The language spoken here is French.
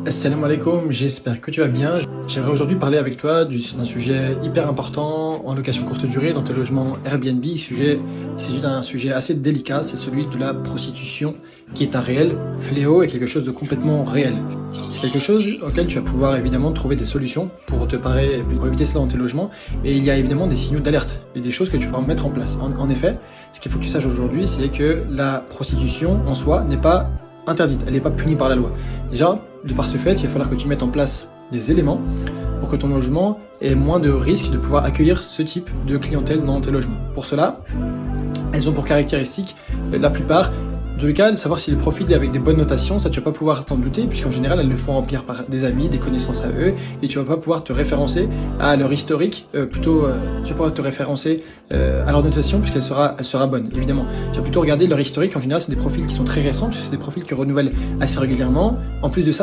Assalamu alaikum, j'espère que tu vas bien. J'aimerais aujourd'hui parler avec toi d'un sujet hyper important en location courte durée dans tes logements Airbnb. Il s'agit d'un sujet assez délicat, c'est celui de la prostitution qui est un réel fléau et quelque chose de complètement réel. C'est quelque chose auquel tu vas pouvoir évidemment trouver des solutions pour pour éviter cela dans tes logements. Et il y a évidemment des signaux d'alerte et des choses que tu vas mettre en place. En effet, ce qu'il faut que tu saches aujourd'hui, c'est que la prostitution en soi n'est pas interdite, elle n'est pas punie par la loi. Déjà, de par ce fait, il va falloir que tu mettes en place des éléments pour que ton logement ait moins de risques de pouvoir accueillir ce type de clientèle dans tes logements. Pour cela, elles ont pour caractéristique, la plupart, dans le cas de savoir si les profils avec des bonnes notations, ça tu vas pas pouvoir t'en douter, puisqu'en général elles le font remplir par des amis, des connaissances à eux, et tu vas pas pouvoir te référencer à leur historique, tu vas pouvoir te référencer à leur notation, puisqu'elle sera bonne, évidemment. Tu vas plutôt regarder leur historique, en général c'est des profils qui sont très récents, puisque c'est des profils qui renouvellent assez régulièrement. En plus de ça,